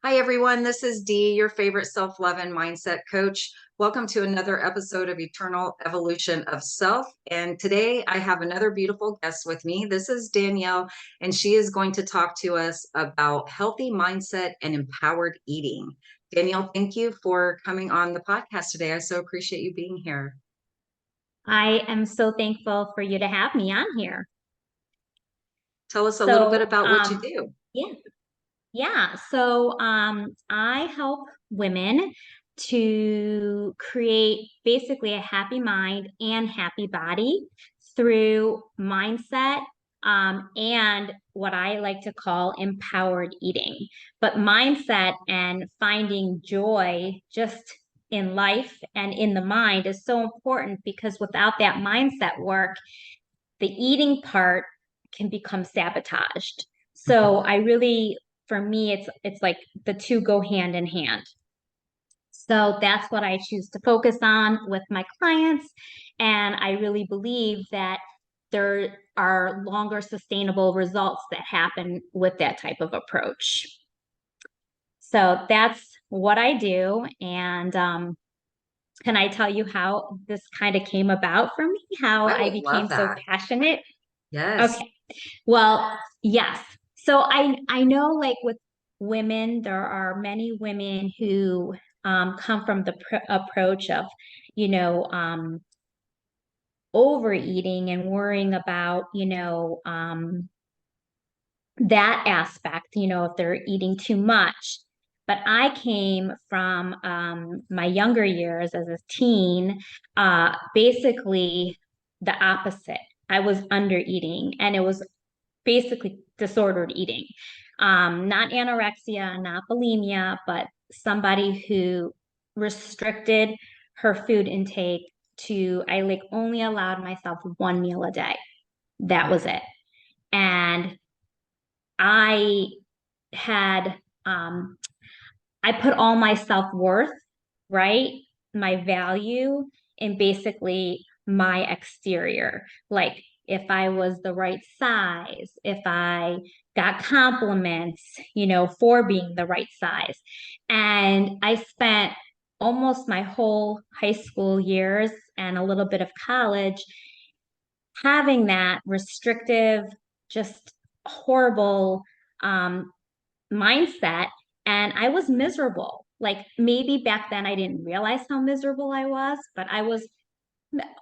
Hi, everyone. This is Dee, your favorite self love and mindset coach. Welcome to another episode of Eternal Evolution of Self. And today I have another beautiful guest with me. This is Danielle, and she is going to talk to us about healthy mindset and empowered eating. Danielle, thank you for coming on the podcast today. I so appreciate you being here. I am so thankful for you to have me on here. Tell us a little bit So, about what you do. yeah, yeah. I help women to create basically a happy mind and happy body through mindset, and what I like to call empowered eating. But mindset and finding joy just in life and in the mind is so important because without that mindset work, the eating part can become sabotaged. So I really, for me, it's like the two go hand in hand. So that's what I choose to focus on with my clients. And I really believe that there are longer sustainable results that happen with that type of approach. So that's what I do. And can I tell you how this kind of came about for me? How I I would became love so that. passionate? Yes. Okay. Well, yes. So I know like with women, there are many women who come from the approach of, you know, overeating and worrying about, that aspect, if they're eating too much. But I came from my younger years as a teen, basically the opposite. I was under eating and it was basically disordered eating. Not anorexia, not bulimia, but somebody who restricted her food intake to, I like only allowed myself one meal a day. That was it. And I had, um, I put all my self-worth, right? My value in basically my exterior. Like if I was the right size, if I got compliments, for being the right size. And I spent almost my whole high school years and a little bit of college having that restrictive, just horrible um, mindset. And I was miserable. Like maybe back then I didn't realize how miserable I was, but I was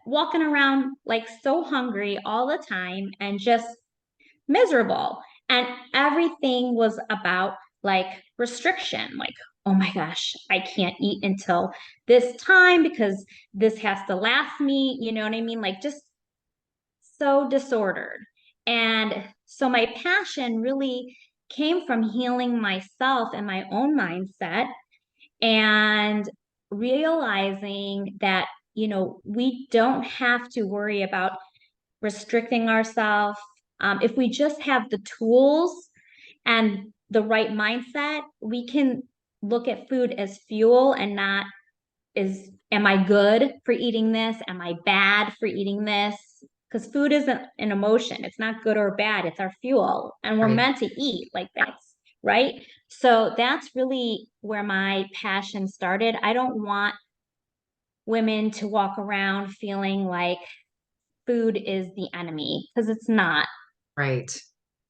walking around like so hungry all the time and just miserable. And everything was about like restriction, like, oh my gosh, I can't eat until this time because this has to last me. You know what I mean? Like just so disordered. And so my passion really came from healing myself and my own mindset and realizing that, we don't have to worry about restricting ourselves. If we just have the tools and the right mindset, we can look at food as fuel and not am I good for eating this? Am I bad for eating this? Because food isn't an emotion. It's not good or bad. It's our fuel. And we're Right. meant to eat like that's right. So that's really where my passion started. I don't want women to walk around feeling like food is the enemy because it's not. Right.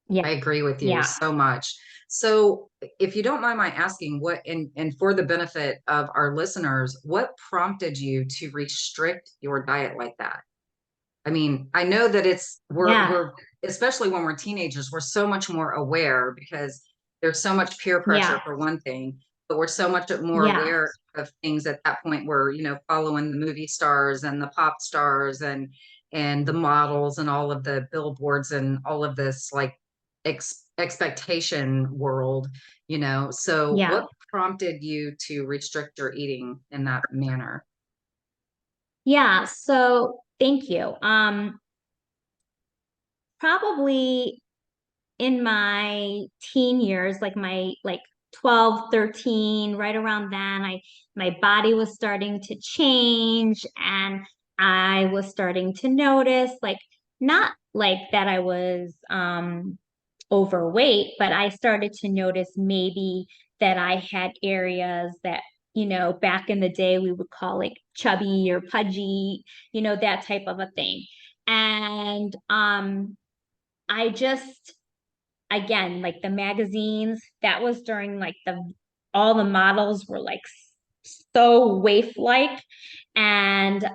Yeah. I agree with you Yeah. so much. So, if you don't mind my asking, what and for the benefit of our listeners, what prompted you to restrict your diet like that? I mean, I know that it's Yeah. we're especially when we're teenagers, we're so much more aware because there's so much peer pressure Yeah. for one thing, but we're so much more Yeah. aware of things at that point. We're, following the movie stars and the pop stars and the models and all of the billboards and all of this like expectation world, So Yeah. what prompted you to restrict your eating in that manner? Yeah. So thank you. Probably in my teen years, like my like 12, 13, right around then, my body was starting to change and I was starting to notice like not like that I was overweight, but I started to notice maybe that I had areas that, back in the day we would call like chubby or pudgy, that type of a thing. And I just, again, like the magazines, that was during like all the models were like so waif-like, and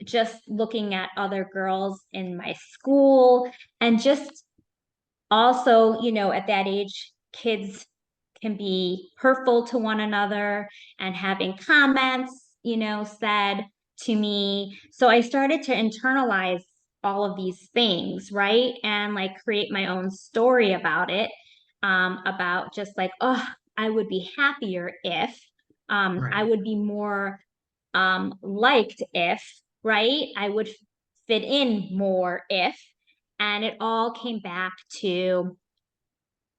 just looking at other girls in my school, and just also, at that age, kids can be hurtful to one another and having comments, said to me. So I started to internalize all of these things, right? And like create my own story about it, about just like, oh, I would be happier if, I Right. would be more liked if, right? I would fit in more if. And it all came back to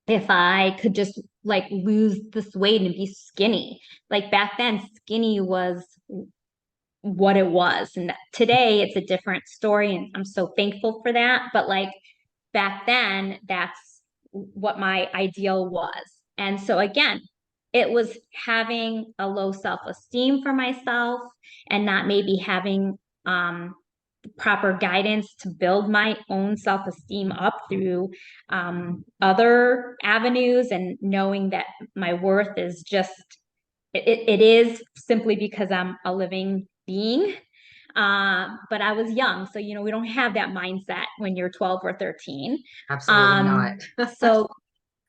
if I could just like lose this weight and be skinny. Like back then, skinny was what it was. And today it's a different story. And I'm so thankful for that. But like back then, that's what my ideal was. And so again, it was having a low self-esteem for myself and not maybe having proper guidance to build my own self-esteem up through other avenues, and knowing that my worth is just it is simply because I'm a living being. But I was young, so we don't have that mindset when you're 12 or 13. Absolutely not. So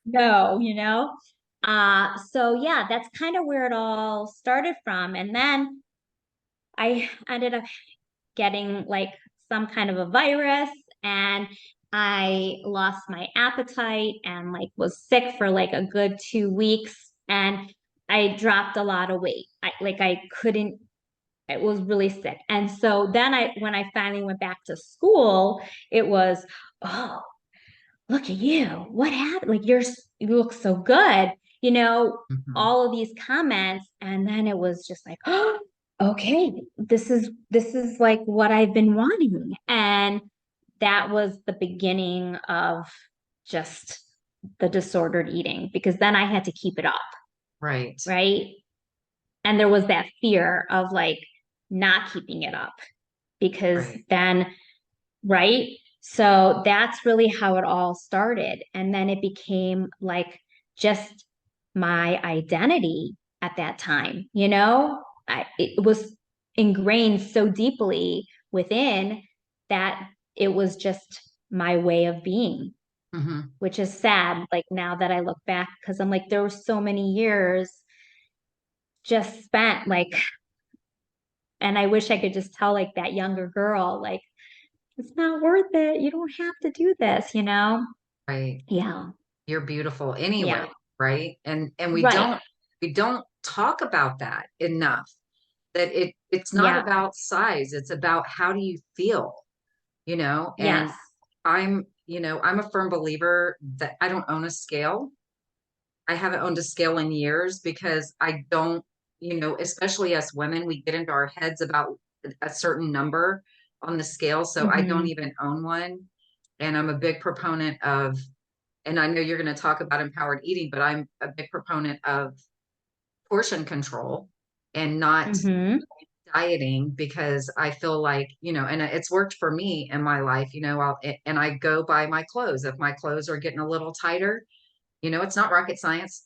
no, so yeah, that's kind of where it all started from. And then I ended up getting like some kind of a virus, and I lost my appetite and like was sick for like a good 2 weeks, and I dropped a lot of weight. I couldn't, it was really sick. And so then when I finally went back to school, it was, oh, look at you. What happened? Like you look so good, Mhm. all of these comments. And then it was just like, oh, okay, this is like what I've been wanting. And that was the beginning of just the disordered eating, because then I had to keep it up, Right. right? And there was that fear of like not keeping it up, because Right. then, right? So that's really how it all started. And then it became like just my identity at that time, it was ingrained so deeply within that it was just my way of being, Hmm. which is sad. Like now that I look back, because I'm like, there were so many years just spent like, and I wish I could just tell like that younger girl, like, it's not worth it. You don't have to do this. Right. Yeah. You're beautiful anyway, Yeah. right? And we Right. don't talk about that enough. That it's not Yeah. about size, it's about how do you feel, Yes. and I'm a firm believer that I don't own a scale. I haven't owned a scale in years because I don't, especially us women, we get into our heads about a certain number on the scale. So I don't Hmm. even own one. And I'm a big proponent of, and I know you're going to talk about empowered eating, but I'm a big proponent of portion control and not Hmm. dieting, because I feel like, and it's worked for me in my life, and I go by my clothes. If my clothes are getting a little tighter, it's not rocket science.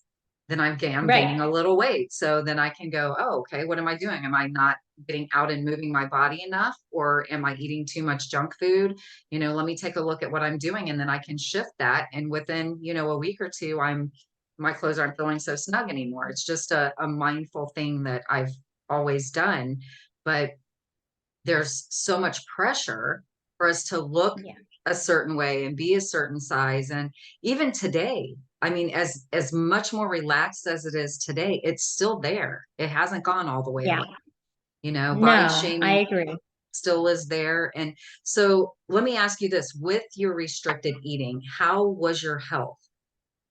Then I'm gaining Right. a little weight. So then I can go, oh, okay, what am I doing? Am I not getting out and moving my body enough? Or am I eating too much junk food? Let me take a look at what I'm doing, and then I can shift that. And within, a week or two, my clothes aren't feeling so snug anymore. It's just a mindful thing that I've always done. But there's so much pressure for us to look Yeah. a certain way and be a certain size. And even today, I mean, as much more relaxed as it is today, it's still there. It hasn't gone all the way Yeah. away. Body No, I shaming agree. still is there. And so let me ask you this: with your restricted eating, how was your health,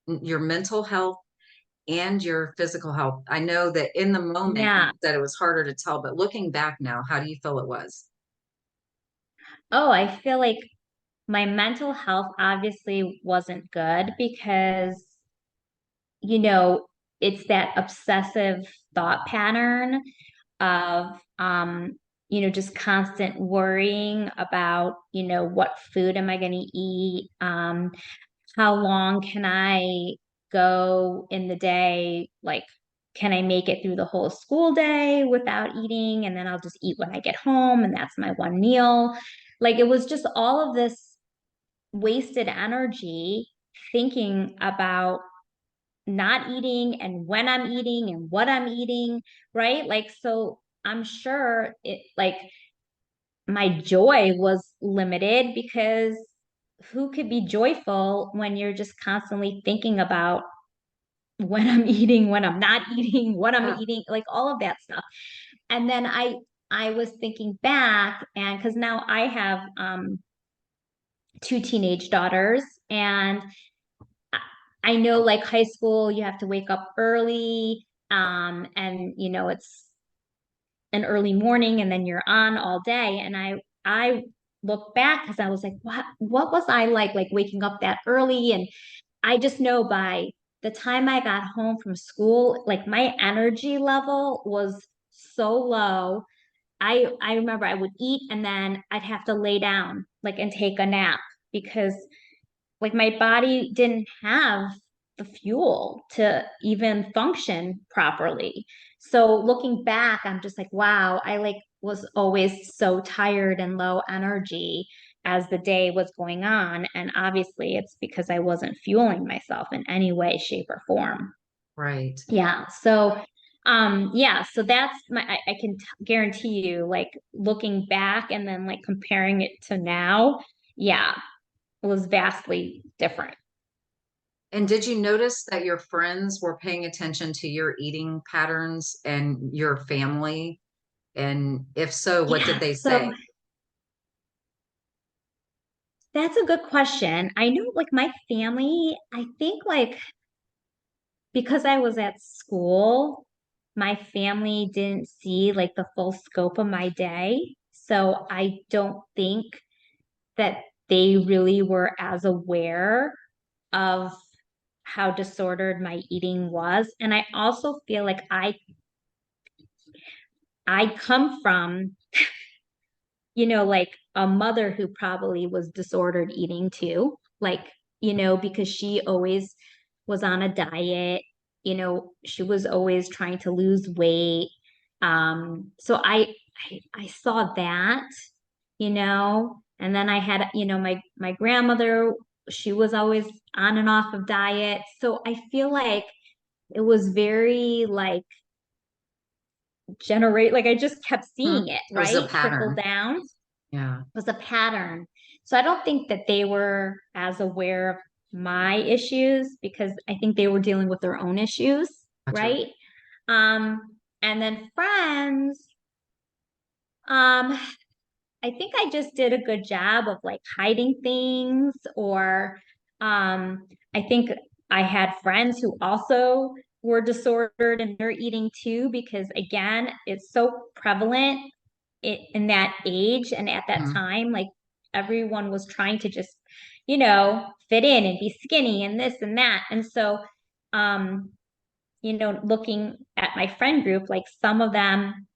your mental health, and your physical health? I know that in the moment you Yeah. said it was harder to tell, but looking back now, how do you feel it was? Oh, I feel like my mental health obviously wasn't good, because you know, it's that obsessive thought pattern of just constant worrying about, what food am I going to eat? How long can I go in the day? Like, can I make it through the whole school day without eating? And then I'll just eat when I get home, and that's my one meal. Like, it was just all of this wasted energy thinking about not eating and when I'm eating and what I'm eating, right? Like, so I'm sure it, like, my joy was limited because who could be joyful when you're just constantly thinking about when I'm eating, when I'm not eating, what I'm Yeah. eating, like all of that stuff. And then I was thinking back, and because now I have two teenage daughters, and I know like high school you have to wake up early, and it's an early morning and then you're on all day. And I look back because I was like, what was I like waking up that early? And I just know by the time I got home from school, like my energy level was so low. I remember I would eat and then I'd have to lay down like and take a nap because like my body didn't have the fuel to even function properly. So looking back, I'm just like, wow, I like was always so tired and low energy as the day was going on. And obviously it's because I wasn't fueling myself in any way, shape, or form. Right. Yeah. So that's I can guarantee you, like looking back and then like comparing it to now, yeah, it was vastly different. And did you notice that your friends were paying attention to your eating patterns and your family? And if so, what did Yeah, they so say? that's a good question. I know like my family, I think like because I was at school, my family didn't see like the full scope of my day. So I don't think that they really were as aware of how disordered my eating was. And I also feel like I come from like a mother who probably was disordered eating too. Like, because she always was on a diet, she was always trying to lose weight. So I saw that, and then I had, my grandmother, she was always on and off of diet. So I feel like it was very like generate, like I just kept Hmm. seeing it, It was a right? Trickle pattern. down Yeah. was a pattern. So I don't think that they were as aware of my issues because I think they were dealing with their own issues, Gotcha. right? Um, and then friends, um, I think I just did a good job of like hiding things, or I think I had friends who also were disordered in their eating too, because again, it's so prevalent in that age and at that Mhm. time. Like everyone was trying to just, fit in and be skinny and this and that. And so, um, looking at my friend group, like some of them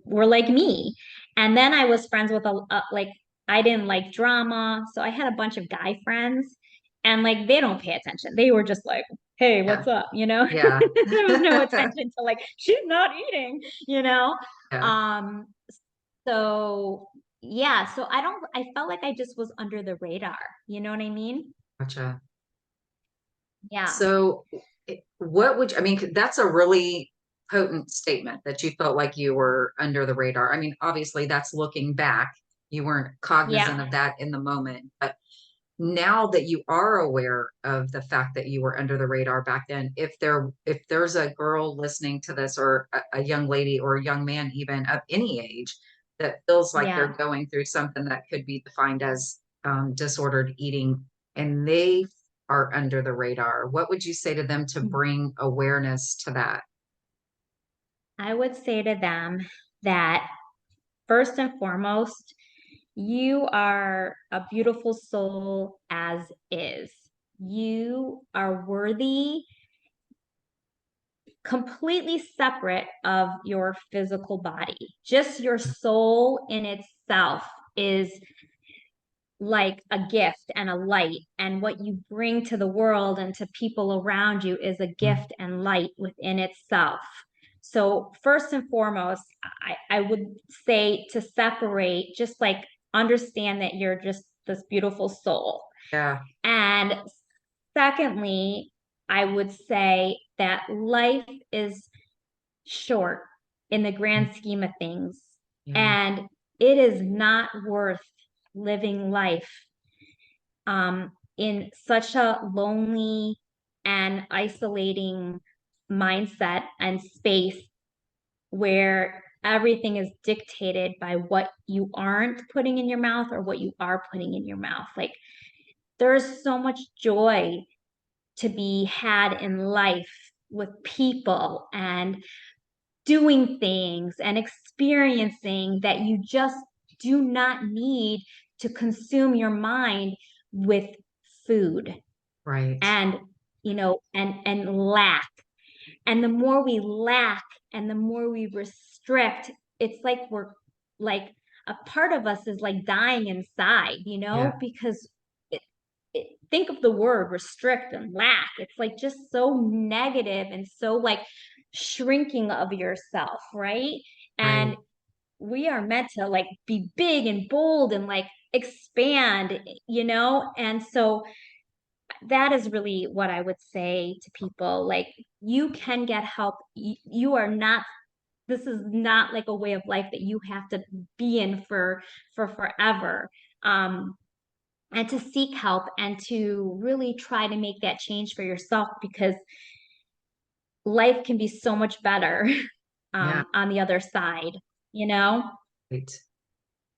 were like me. And then I was friends with like, I didn't like drama. So I had a bunch of guy friends and like they don't pay attention. They were just like, hey, Yeah. what's up? Yeah. There was no attention to like, she's not eating, you know? Yeah. Um, so yeah, so I felt like I just was under the radar. You know what I mean? Gotcha. Yeah. So, what would you, I mean, that's a really potent statement that you felt like you were under the radar. I mean, obviously, that's looking back. You weren't cognizant Yeah. of that in the moment, but now that you are aware of the fact that you were under the radar back then, if there's a girl listening to this, or a young lady or a young man even of any age that feels like they're Yeah. going through something that could be defined as disordered eating, and they are under the radar, what would you say to them to bring awareness to that? I would say to them that first and foremost, you are a beautiful soul as is. You are worthy completely separate of your physical body. Just your soul in itself is like a gift and a light, and what you bring to the world and to people around you is a Mm. gift and light within itself. So first and foremost, I would say to separate, just like understand that you're just this beautiful soul. Yeah. And secondly, I would say that life is short in the Mm. grand scheme of things, Yeah. and it is not worth living life in such a lonely and isolating mindset and space where everything is dictated by what you aren't putting in your mouth or what you are putting in your mouth. Like, there's so much joy to be had in life with people and doing things and experiencing that you just do not need to consume your mind with food Right. and and lack. And the more we lack and the more we restrict, it's like we're like a part of us is like dying inside, Yeah. because think of the word restrict and lack. It's like just so negative and so like shrinking of yourself, right? And Right. we are meant to like be big and bold and like expand, and so that is really what I would say to people. Like, you can get help. You are not, this is not like a way of life that you have to be in for forever. And to seek help and to really try to make that change for yourself, because life can be so much better Yeah. on the other side, you know? Right.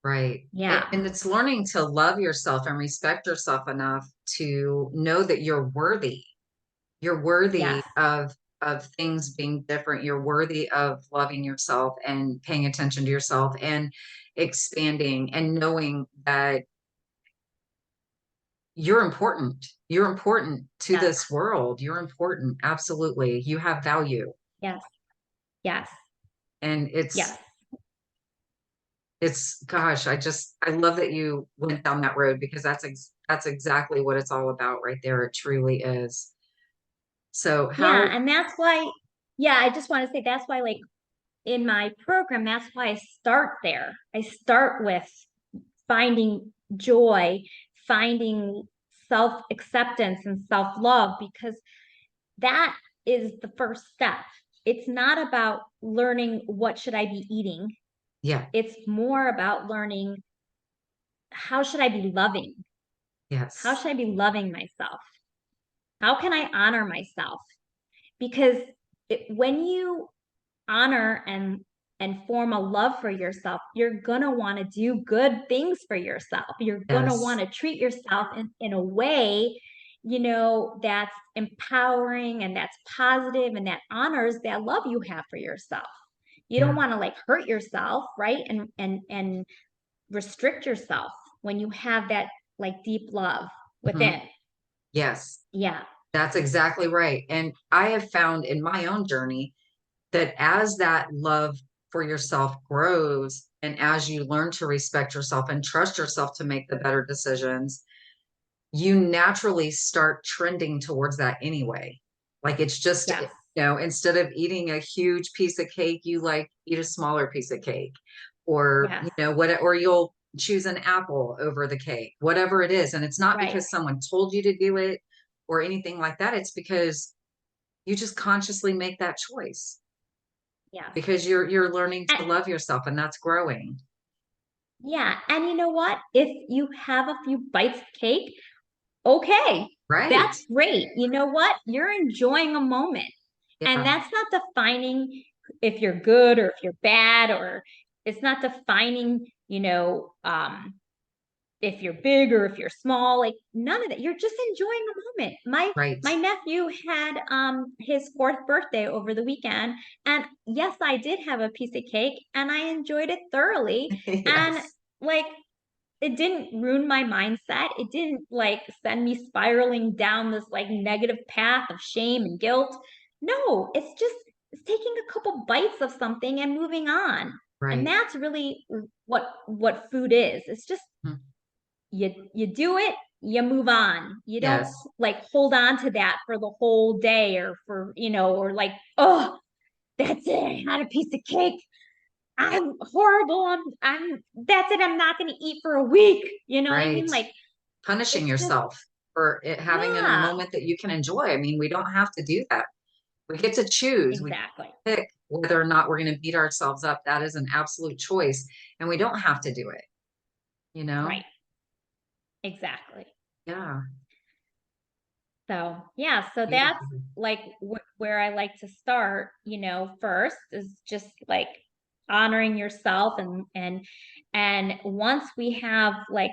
Right. Yeah. And it's learning to love yourself and respect yourself enough to know that you're worthy. You're worthy Yes. of things being different. You're worthy of loving yourself and paying attention to yourself and expanding and knowing that you're important. You're important to Yes. this world. You're important. Absolutely. You have value. Yes. Yes. And Yes. it's gosh, I love that you went down that road because that's exactly what it's all about right there. It truly is. So Yeah. how And that's why, yeah, I just want to say that's why, like, in my program, that's why I start there. I start with finding joy, finding self acceptance and self love, because that is the first step. It's not about learning what should I be eating. yeah, It's more about learning how should I be loving? How yes. should I be loving myself? How can I honor myself? Because when you honor and form a love for yourself, you're gonna want to do good things for yourself. You're gonna want Yes. to treat yourself in a way, that's empowering and that's positive and that honors that love you have for yourself. You don't Yeah. want to like hurt yourself, right? And restrict yourself when you have that like deep love Mhm. within. Yes. Yeah. That's exactly right. And I have found in my own journey that as that love for yourself grows and as you learn to respect yourself and trust yourself to make the better decisions, you naturally start trending towards that anyway. Like it's just, Yes. instead of eating a huge piece of cake, you like eat a smaller piece of cake or, Yes. or you'll choose an apple over the cake, whatever it is. And it's not Right. because someone told you to do it or anything like that. It's because you just consciously make that choice Yes. because you're learning And to love yourself and that's growing. yeah, and you know what? If you have a few bites of cake, okay, Right. that's great. You know what? You're enjoying a moment. And Yeah. that's not defining if you're good or if you're bad, or it's not defining, if you're big or if you're small. Like, none of that. You're just enjoying a moment. Right. My nephew had his fourth birthday over the weekend, and yes, I did have a piece of cake and I enjoyed it thoroughly. And Yes. like, it didn't ruin my mindset. It didn't like send me spiraling down this like negative path of shame and guilt. No, it's just is taking a couple bites of something and moving on. And Right. that's really what food is. It's just Mhm. you do it, you move on. You don't Yes. like hold on to that for the whole day or for, or like, oh, that's it. I had a piece of cake. I'm horrible. I'm that's it. I'm not going to eat for a week. You know what I mean? Right. Like Punishing it's just yourself for it having a yeah, moment that you can enjoy. I mean, we don't have to do that. We get to choose. We exactly. pick whether or not we're going to beat ourselves up. That is an absolute choice. And we don't have to do it, you know? Right. Exactly. Yeah. So, yeah, so that's Beautiful. like where I like to start, first is just like honoring yourself and once we have like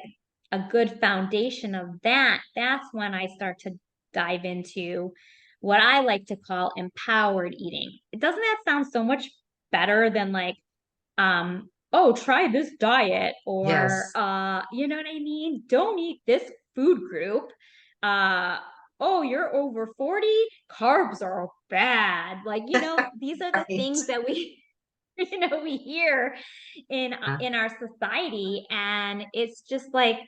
a good foundation of that, that's when I start to dive into what I like to call empowered eating. Doesn't that sound so much better than like oh, try this diet or Yes. you know what I mean? Don't eat this food group. Uh oh, you're over 40, carbs are bad. Like, these are the Right. things that we we hear in Yeah. in our society and it's just like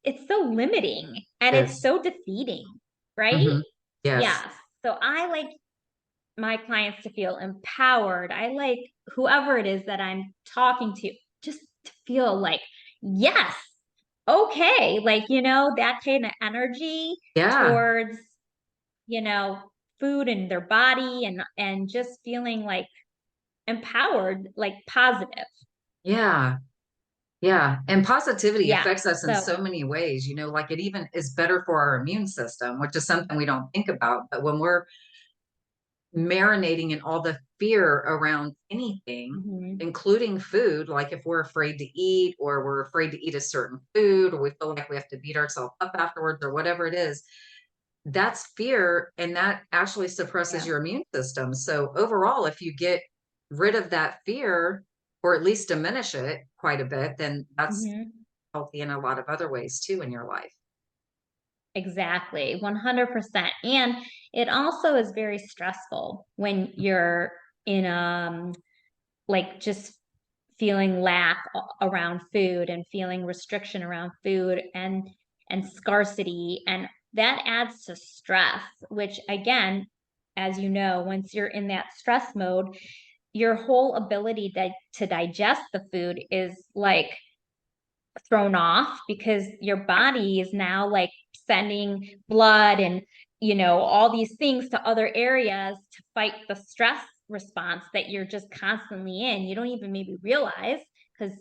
it's so limiting and it's Yes. so defeating, right? Hmm. Yes. Yes. So I like my clients to feel empowered. I like whoever it is that I'm talking to just to feel like, yes, okay, like, that kind of energy Yeah. towards, you know, food and their body and just feeling like empowered, like positive. Yeah. Yeah. And positivity Yeah. affects us in So, so many ways, like it even is better for our immune system, which is something we don't think about. But when we're marinating in all the fear around anything, mhm, including food, like if we're afraid to eat or we're afraid to eat a certain food or we feel like we have to beat ourselves up afterwards or whatever it is, that's fear. And that actually suppresses yeah. your immune system. So overall, if you get rid of that fear or at least diminish it quite a bit, then that's Mhm. healthy in a lot of other ways too in your life. Exactly, 100%. And it also is very stressful when you're in like just feeling lack around food and feeling restriction around food and scarcity and that adds to stress, which again, as you know, once you're in that stress mode, your whole ability to digest the food is like thrown off because your body is now like sending blood and all these things to other areas to fight the stress response that you're just constantly in. You don't even maybe realize because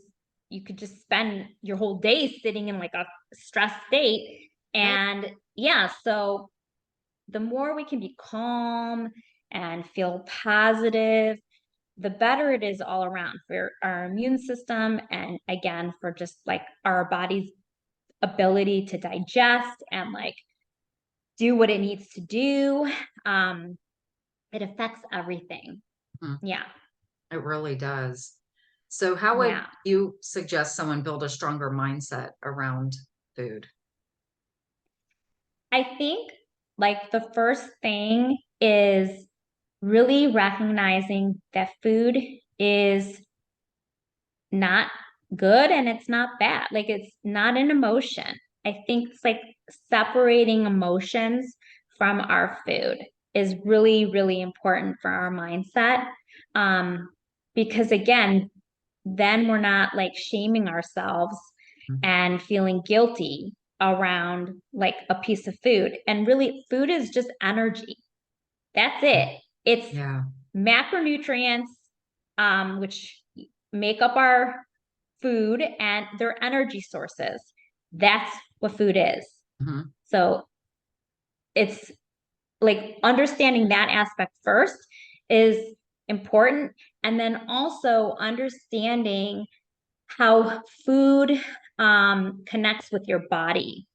you could just spend your whole day sitting in like a stress state. Right. And yeah, so the more we can be calm and feel positive, the better it is all around for our immune system and again for just like our body's ability to digest and like do what it needs to do. um it affects everything. Mhm. Yeah. It really does. So, how would Yeah, you suggest someone build a stronger mindset around food? I think like the first thing is really recognizing that food is not good and it's not bad. Like it's not an emotion. I think it's like separating emotions from our food is really, really important for our mindset. Um, because again, then we're not like shaming ourselves Mhm. and feeling guilty around like a piece of food. And really, food is just energy. That's it. It's Yeah. macronutrients, which make up our food and their energy sources. That's what food is. Mhm. So it's like understanding that aspect first is important. And then also understanding how food connects with your body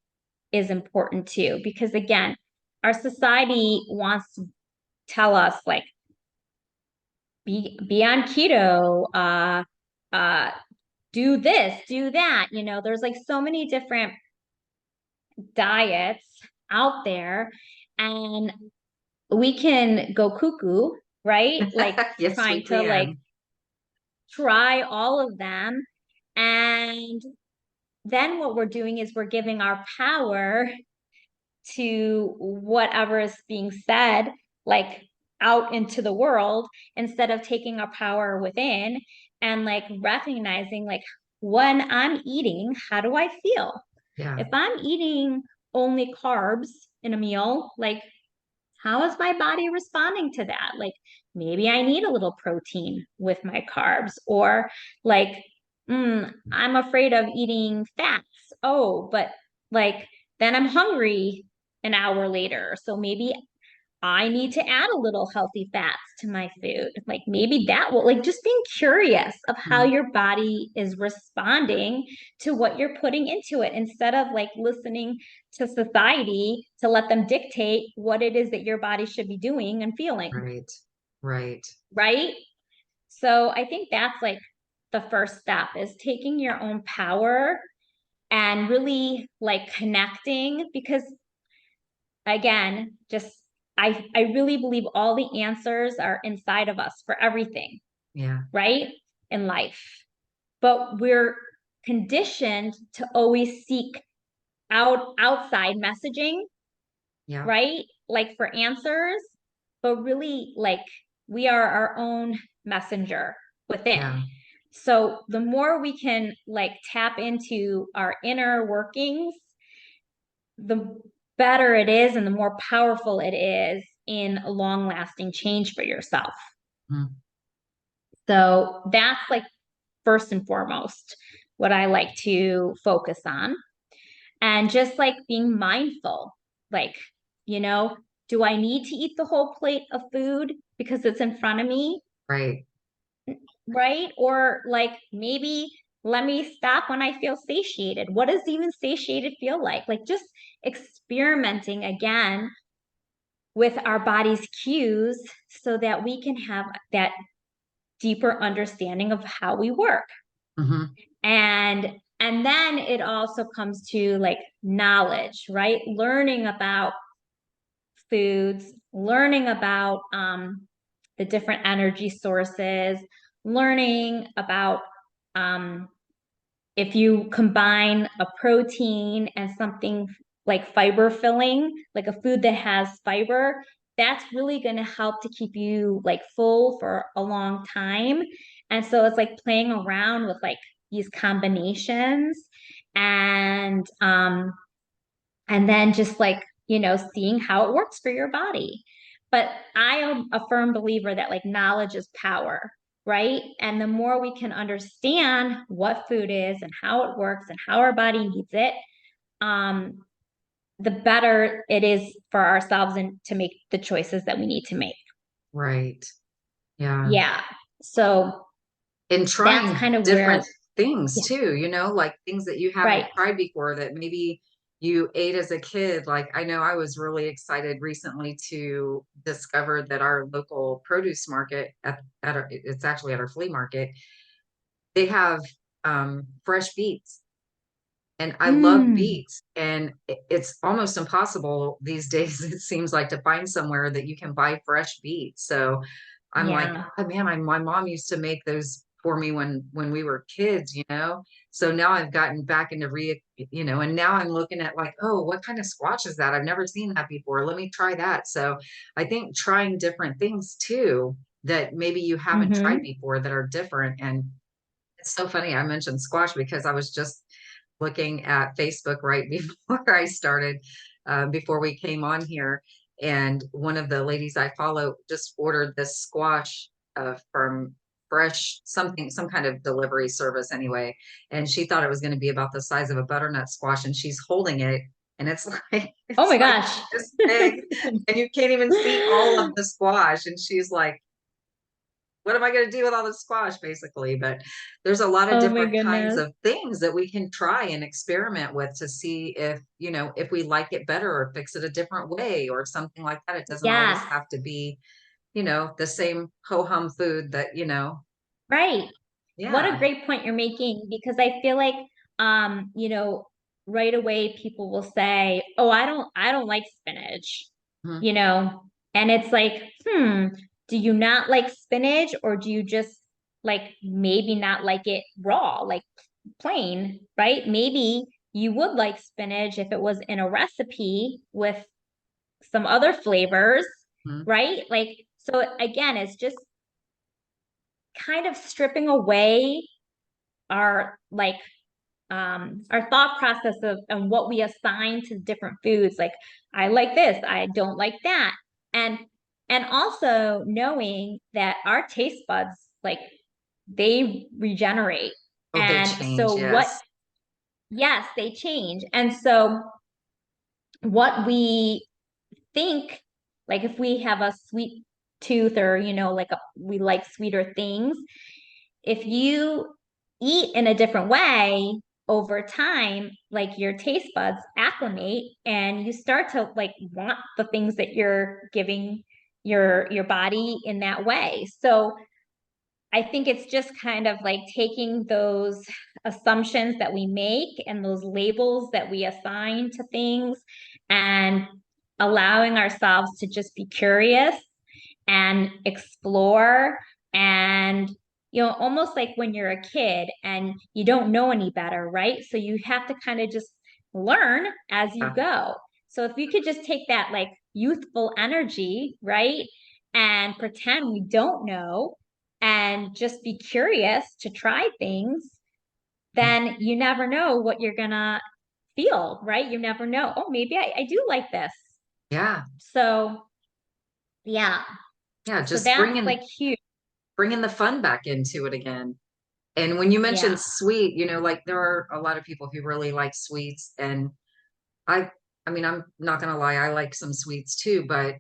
is important too. Because again, our society wants to tell us like, be on keto, uh, do this, do that. There's like so many different diets out there, and we can go cuckoo right? Like Yes, we trying to like can. try all of them. And then what we're doing is we're giving our power to whatever is being said, like out into the world, instead of taking our power within and like recognizing, like, when I'm eating, how do I feel? Yeah, If I'm eating only carbs in a meal, like, how is my body responding to that? Like, maybe I need a little protein with my carbs, or like, I'm afraid of eating fats. Oh, but like, then I'm hungry an hour later. So maybe I need to add a little healthy fats to my food. Like maybe that will, like, just being curious of how mm, your body is responding to what you're putting into it, instead of like listening to society to let them dictate what it is that your body should be doing and feeling, right, right. right? So I think that's like the first step, is taking your own power and really like connecting, because again, just I really believe all the answers are inside of us for everything, Yeah, right? In life. But we're conditioned to always seek outside messaging, yeah, right? Like for answers, but really like we are our own messenger within. yeah, So the more we can like tap into our inner workings, the better it is and the more powerful it is in a long lasting change for yourself. mm, So that's like first and foremost what I like to focus on. And just like being mindful, like, you know, do I need to eat the whole plate of food because it's in front of me? right. Right? Or like maybe let me stop when I feel satiated. What does even satiated feel like? Like just experimenting again with our body's cues so that we can have that deeper understanding of how we work. Hmm. And and then it also comes to like knowledge, right? Learning about foods, learning about the different energy sources, learning about um, if you combine a protein and something like fiber filling, like a food that has fiber, that's really going to help to keep you like full for a long time. And so it's like playing around with like these combinations, and and then just like, seeing how it works for your body. But I am a firm believer that like knowledge is power, right? And the more we can understand what food is and how it works and how our body needs it, um, the better it is for ourselves and to make the choices that we need to make. Right. Yeah. Yeah. So And that's trying kind of different where, things yeah, too, like things that you haven't right. tried before that maybe you ate as a kid. Like I know I was really excited recently to discover that our local produce market it's actually at our flea market, they have fresh beets. And I love Mm, beets, and it's almost impossible these days, it seems like, to find somewhere that you can buy fresh beets. So I'm like, yeah. oh man, my mom used to make those for me when we were kids. So now I've gotten back into and now I'm looking at like, oh, what kind of squash is that? I've never seen that before. Let me try that. So I think trying different things too that maybe you haven't tried Mm-hmm. before that are different. And it's so funny. I mentioned squash because I was just looking at Facebook right before I started, before we came on here. And one of the ladies I follow just ordered this squash from Fresh something, some kind of delivery service anyway. And she thought it was going to be about the size of a butternut squash. And she's holding it, and it's like, Oh it's my like gosh. this big, and you can't even see all of the squash. And she's like, what am I going to do with all this squash, basically? But there's a lot of Oh my different kinds goodness. of things that we can try and experiment with to see if we like it better or fix it a different way or something like that. It doesn't always Yes, have to be, the same ho hum food right. What a yeah. great point you're making, because I feel like you know, right away people will say, "Oh, I don't like spinach." Mhm. You know, and it's like, "Hmm, do you not like spinach, or do you just like maybe not like it raw, like plain, right? Maybe you would like spinach if it was in a recipe with some other flavors, Mhm. right? Like, so again, it's just kind of stripping away our like our thought process of and what we assign to different foods. Like, I like this, I don't like that. And also knowing that our taste buds, like, they regenerate. Oh, they And so change. Yes. yes, they change. And so what we think, like if we have a sweet tooth, or we like sweeter things, if you eat in a different way over time, like your taste buds acclimate and you start to like want the things that you're giving your body in that way. So I think it's just kind of like taking those assumptions that we make and those labels that we assign to things, and allowing ourselves to just be curious and explore. And almost like when you're a kid and you don't know any better, right? So you have to kind of just learn as you Yeah. go. So if you could just take that like youthful energy, right, and pretend we don't know and just be curious to try things, then you never know what you're gonna feel, right? You never know. Oh, maybe I do like this. Yeah. So yeah. Yeah. So Just that's like huge. bringing the fun back into it again. And when you mentioned Yeah. sweet, like there are a lot of people who really like sweets, and I, I mean, I'm not gonna lie, I like some sweets too, but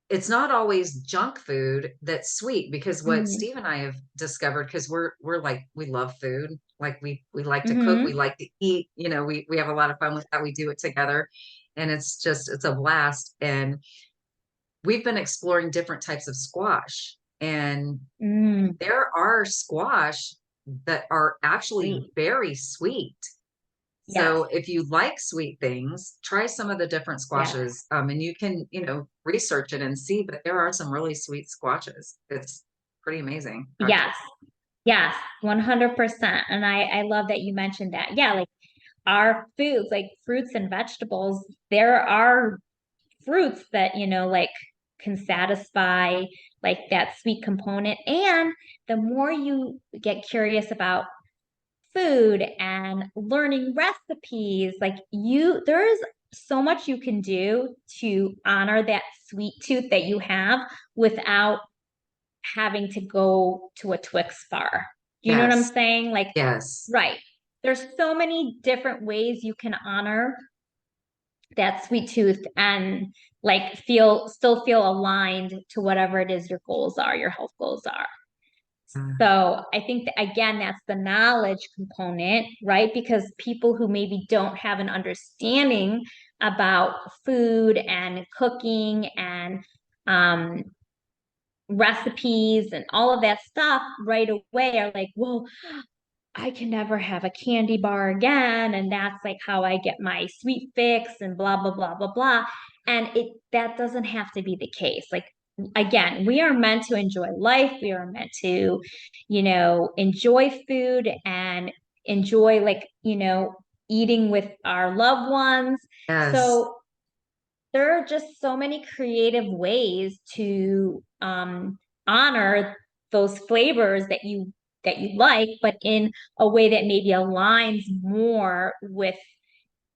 it's not always junk food that's sweet, because what Mm-hmm. Steve and I have discovered, because we're like, we love food, like we like to cook, we Mm-hmm. like to eat, we have a lot of fun with that. We do it together, and it's a blast. And we've been exploring different types of squash, and Mm, there are squash that are actually sweet. very sweet. Yes. So if you like sweet things, try some of the different Yes. squashes, and you can, research it and see. But there are some really sweet squashes. It's pretty amazing, actually. Yes. Yes. 100%. And I love that you mentioned that. Yeah, like our foods, like fruits and vegetables, there are fruits that, like can satisfy like that sweet component. And the more you get curious about food and learning recipes, like there's so much you can do to honor that sweet tooth that you have without having to go to a Twix bar. Do you know what I'm Yes, saying? Like, yes, right. There's so many different ways you can honor that sweet tooth and like still feel aligned to whatever it is your goals are, your health goals are. uh, So I think that, again, that's the knowledge component, right? Because people who maybe don't have an understanding about food and cooking and um, recipes and all of that stuff right away are like, well, I can never have a candy bar again. And that's like how I get my sweet fix and blah, blah, blah, blah, blah. And that doesn't have to be the case. Like, again, we are meant to enjoy life. We are meant to, enjoy food and enjoy, like, eating with our loved ones. yes, So there are just so many creative ways to honor those flavors that you like, but in a way that maybe aligns more with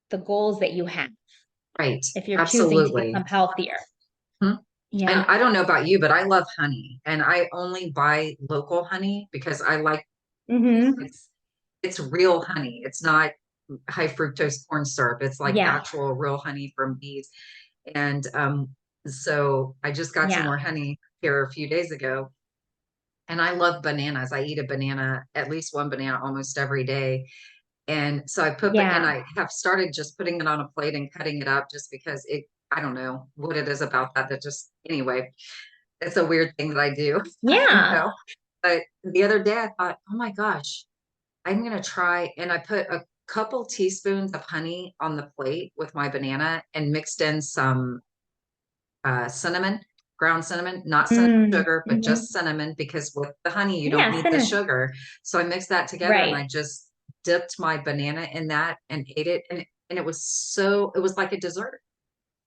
the goals that you have right, if you're choosing to absolutely. become healthier. Hmm. And Yeah. I don't know about you, but I love honey, and I only buy local honey because I like Mm-hmm. it's real honey. It's not high fructose corn syrup. It's like Yeah. actual real honey from bees. And so I just got some Yeah. more honey here a few days ago. And I love bananas. I eat a banana, at least one banana almost every day. And so and Yeah. I have started just putting it on a plate and cutting it up, just because I don't know what it is about that just, anyway, it's a weird thing that I do. I don't Yeah. know. But the other day I thought, oh my gosh, I'm going to try. And I put a couple teaspoons of honey on the plate with my banana and mixed in some cinnamon. ground cinnamon, not cinnamon Mm, sugar, but mhm. just cinnamon because with the honey, you don't Yeah, need the cinnamon. sugar. So I mixed that together and Right. I just dipped my banana in that and ate it. And it was so, it was like a dessert.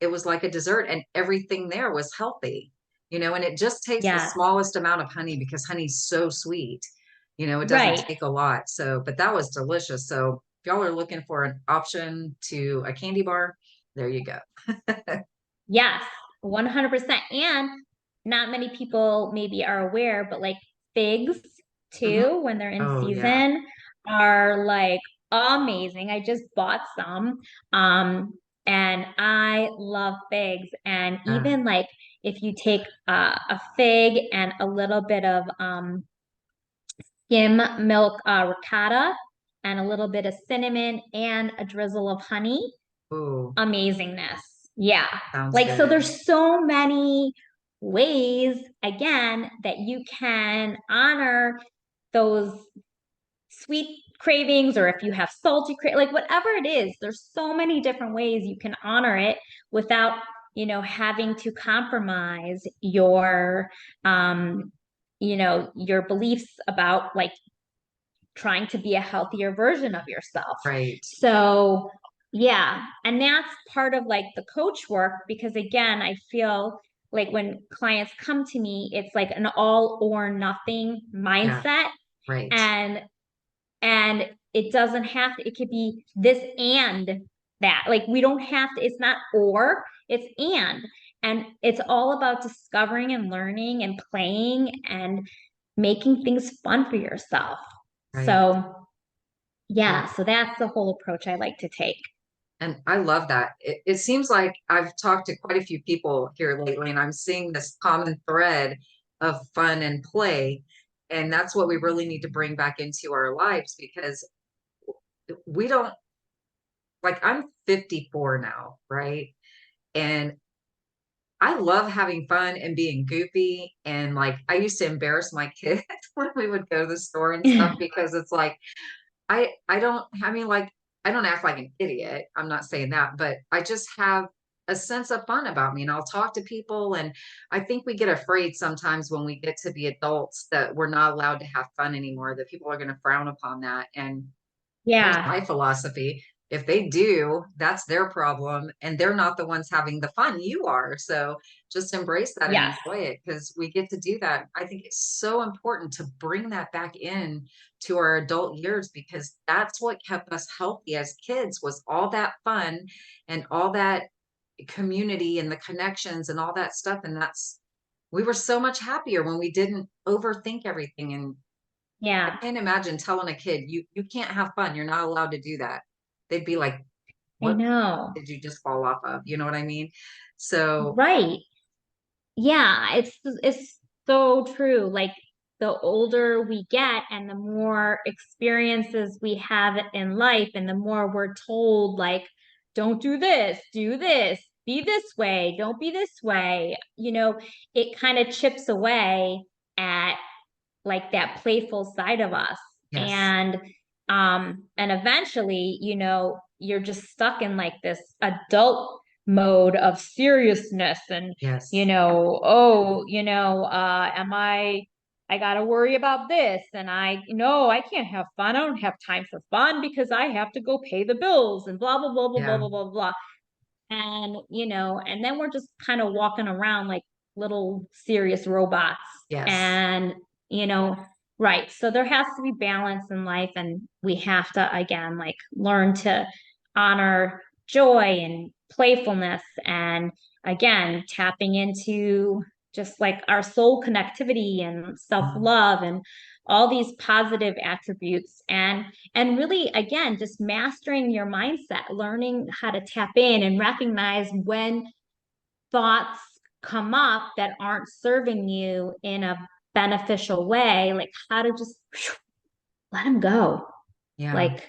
It was like a dessert and everything there was healthy, and it just takes the Yes. smallest amount of honey because honey's so sweet. It doesn't Right. take a lot. So, but that was delicious. So if y'all are looking for an option to a candy bar, there you go. Yes, 100%. And not many people maybe are aware, but like figs Hmm. too, when they're in Oh yeah. season, are like amazing. I just bought some. Um, and I love figs. And Uh, even like if you take a fig and a little bit of skim milk ricotta and a little bit of cinnamon and a drizzle of honey, ooh, amazingness. Yeah. sounds Like, so good. there's so many ways, again, that you can honor those sweet cravings, or if you have salty like whatever it is, there's so many different ways you can honor it without, having to compromise um, your beliefs about like trying to be a healthier version of yourself. Right. So, yeah. And that's part of like the coach work because, again, I feel like when clients come to me, it's like an all or nothing Yeah. mindset. Right. And it doesn't have to, it could be this and that. Like we don't have to, it's not or, it's and. And it's all about discovering and learning and playing and making things fun for yourself. Right. So, Yeah. yeah, so that's the whole approach I like to take. And I love that. It seems like I've talked to quite a few people here lately, and I'm seeing this common thread of fun and play. And that's what we really need to bring back into our lives because we don't, like, I'm 54 now, right? And I love having fun and being goofy. And like, I used to embarrass my kids when we would go to the store and stuff because it's like, I don't I mean like I don't act like an idiot. I'm not saying that, but I just have a sense of fun about me and I'll talk to people and I think we get afraid sometimes when we get to be adults that we're not allowed to have fun anymore, that people are going to frown upon that. And here's Yeah. my philosophy. If they do, that's their problem and they're not the ones having the fun. You are. So just embrace that and Yes. enjoy it because we get to do that. I think it's so important to bring that back in to our adult years because that's what kept us healthy as kids was all that fun and all that community and the connections and all that stuff. And that's we were so much happier when we didn't overthink everything. And I Yeah. can't imagine telling a kid you can't have fun. You're not allowed to do that. They'd be like, I "What know. did you just fall off of?" You know what I mean? So, Right. Yeah, it's so true. Like the older we get and the more experiences we have in life and the more we're told like don't do this, be this way, don't be this way, it kind of chips away at like that playful side of us. yes, And eventually, you're just stuck in like this adult mode of seriousness and yes, oh, am I gotta worry about this and I can't have fun. I don't have time for fun because I have to go pay the bills and blah blah blah blah blah yeah, blah blah blah. And then we're just kind of walking around like little serious robots. yes, And, you know, right. So there has to be balance in life, and we have to, again, like learn to honor joy and playfulness. And again, tapping into just like our soul connectivity and mm, self-love and all these positive attributes. And really, again, just mastering your mindset, learning how to tap in and recognize when thoughts come up that aren't serving you in a beneficial way, like how to just let them go. yeah, Like,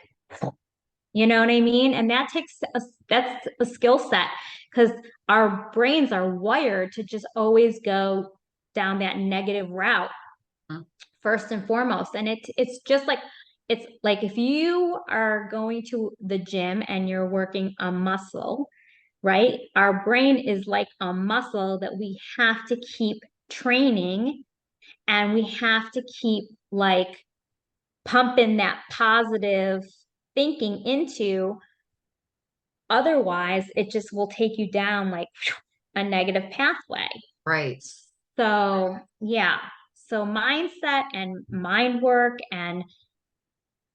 you know what I mean? And that's a skill set because our brains are wired to just always go down that negative route mm, first and foremost. And it's just like it's like if you are going to the gym and you're working a muscle, right? Our brain is like a muscle that we have to keep training, and we have to keep like pumping that positive thinking into. Otherwise, it just will take you down like a negative pathway. Right. So, yeah. So, mindset and mind work and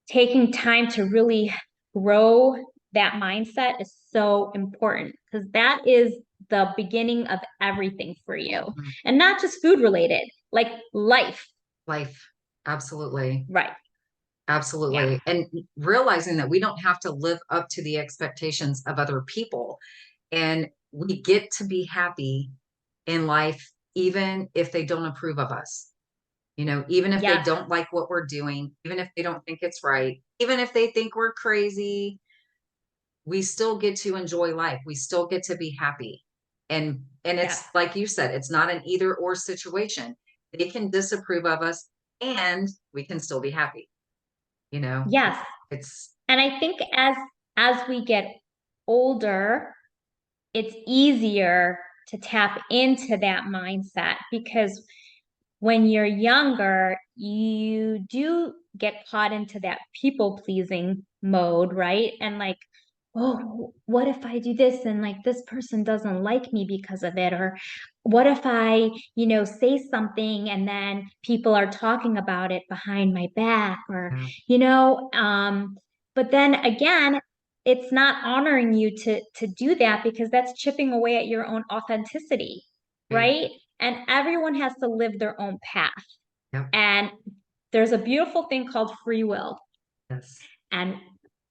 taking time to really grow that mindset is so important because that is the beginning of everything for you. Mhm. And not just food related, like life. Life. Absolutely. Right. Yeah. Absolutely. And realizing that we don't have to live up to the expectations of other people. And we get to be happy in life, even if they don't approve of us. Even if they Yes. don't like what we're doing, even if they don't think it's right, even if they think we're crazy, we still get to enjoy life. We still get to be happy. And Yes. it's like you said, it's not an either or situation. They can disapprove of us and we can still be happy. You know, Yes. it's And I think as we get older, it's easier to tap into that mindset because when you're younger, you do get caught into that people pleasing mode, right? And like, oh, what if I do this and like this person doesn't like me because of it? Or what if I, say something and then people are talking about it behind my back? Or, yeah, but then again, it's not honoring you to do that because that's chipping away at your own authenticity, right. right? And everyone has to live their own path. Yep. And there's a beautiful thing called free will. Yes. And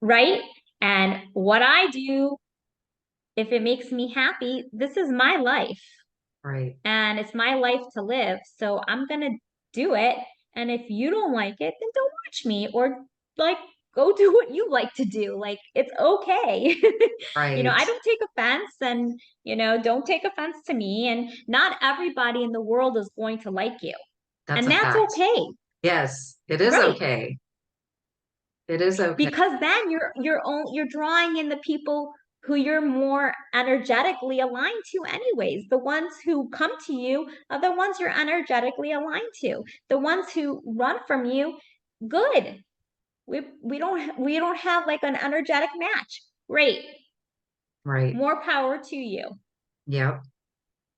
right? And what I do, if it makes me happy, this is my life Right. and it's my life to live. So I'm going to do it. And if you don't like it, then don't watch me or like go do what you like to do. Like it's okay. I Right. don't take offense and, don't take offense to me. And not everybody in the world is going to like you. That's And a that's fact. okay. Yes, it is Right. okay. It is okay. Because then you're drawing in the people who you're more energetically aligned to anyways. The ones who come to you are the ones you're energetically aligned to. The ones who run from you, good. We don't have like an energetic match. Great. Right. More power to you. Yep. I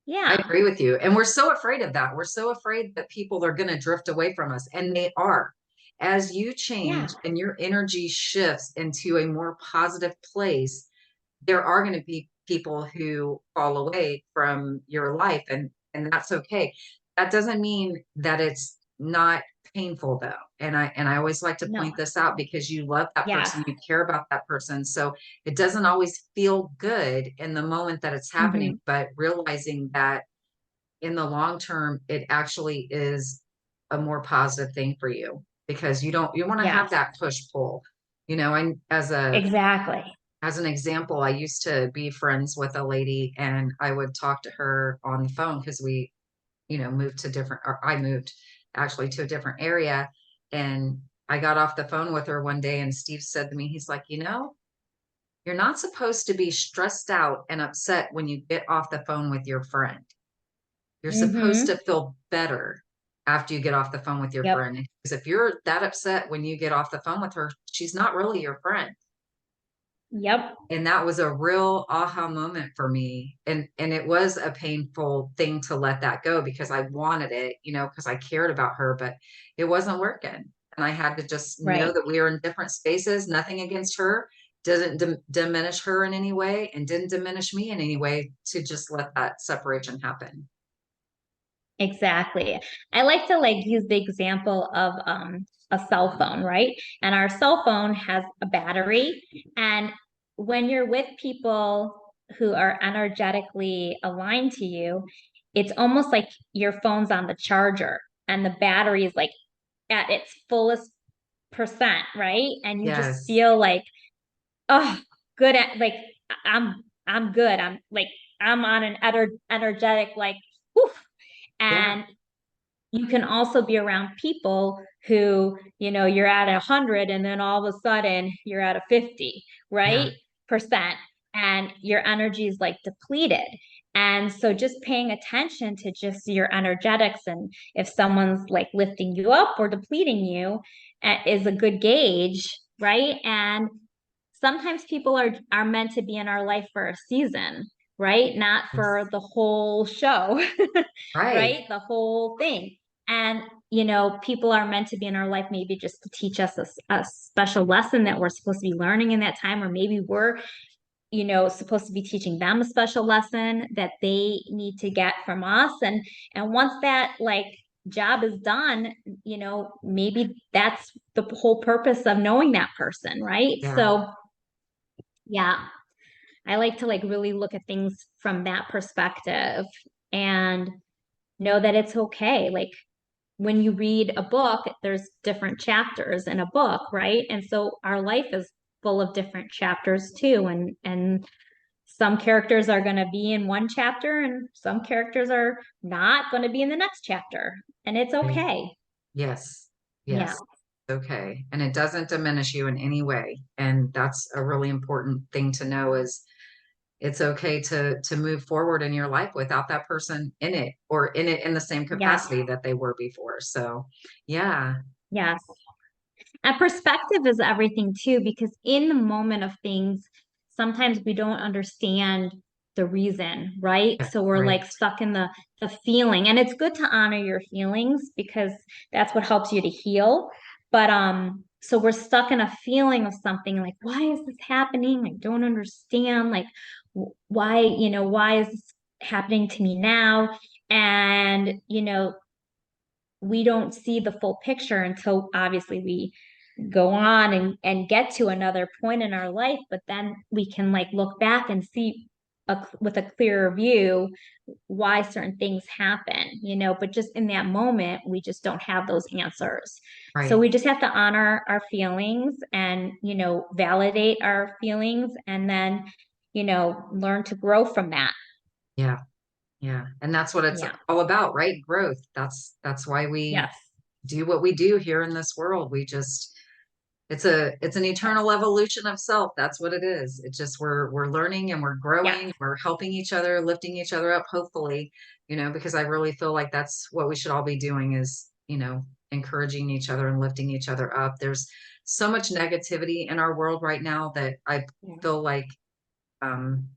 Yeah. agree with you. And we're so afraid of that. We're so afraid that people are going to drift away from us, and they are. As you Yeah. change and your energy shifts into a more positive place, there are going to be people who fall away from your life, and that's okay. That doesn't mean that it's not painful though. And I always like to No. point this out because you love that Yes. person, you care about that person. So it doesn't always feel good in the moment that it's happening, Hmm. but realizing that in the long term, it actually is a more positive thing for you because you want to have Yes. that push pull. And Exactly. as an example, I used to be friends with a lady and I would talk to her on the phone because we, moved to different, or I moved actually to a different area. And I got off the phone with her one day and Steve said to me, he's like, you're not supposed to be stressed out and upset when you get off the phone with your friend. You're supposed to Hmm. feel better after you get off the phone with your Yep. friend. Because if you're that upset when you get off the phone with her, she's not really your friend. Yep. And that was a real aha moment for me. And it was a painful thing to let that go because I wanted it, because I cared about her, but it wasn't working. And I had to just know Right. that we are in different spaces, nothing against her, doesn't diminish her in any way and didn't diminish me in any way to just let that separation happen. Exactly. I like to like use the example of a cell phone, right? And our cell phone has a battery. And when you're with people who are energetically aligned to you, it's almost like your phone's on the charger and the battery is like at its fullest percent, right? And you just Yes. feel like, oh, good at like I'm good. I'm like I'm on an energetic like whew. Yeah. And you can also be around people who, you're at 100 and then all of a sudden you're at a 50, Yeah. right? Percent. and your energy is like depleted. And so just paying attention to just your energetics, and if someone's like lifting you up or depleting you, is a good gauge, right? And sometimes people are meant to be in our life for a season, right? Not for Yes. the whole show, Right. right? The whole thing. And people are meant to be in our life maybe just to teach us a special lesson that we're supposed to be learning in that time, or maybe we're supposed to be teaching them a special lesson that they need to get from us. And once that like job is done, maybe that's the whole purpose of knowing that person, right? Yeah. So yeah, I like to like really look at things from that perspective and know that it's okay. Like when you read a book, there's different chapters in a book, right? And so our life is full of different chapters too. And some characters are going to be in one chapter and some characters are not going to be in the next chapter. And it's Right. okay. Yes. Yeah. Yes. Okay. And it doesn't diminish you in any way. And that's a really important thing to know is it's okay to move forward in your life without that person in it or in it in the same Yes. capacity that they were before. So, yeah. Yes. And perspective is everything too, because in the moment of things, sometimes we don't understand the reason, right? Yeah. So we're Right. like stuck in the feeling. And it's good to honor your feelings because that's what helps you to heal. But so we're stuck in a feeling of something like, why is this happening? I don't understand. Like why, why is this happening to me now? And we don't see the full picture until obviously we go on and get to another point in our life, but then we can like look back and see with a clearer view why certain things happen, but just in that moment we just don't have those answers. So Right. we just have to honor our feelings and validate our feelings, and then learn to grow from that. Yeah. Yeah. And that's what it's Yeah. all about, right? Growth. That's why we Yes. do what we do here in this world. We just it's an Yes. eternal evolution of self. That's what it is. It's just we're learning and we're Yes. growing, we're helping each other, lifting each other up, hopefully, because I really feel like that's what we should all be doing is, encouraging each other and lifting each other up. There's so much negativity in our world right now that I Yeah. feel like um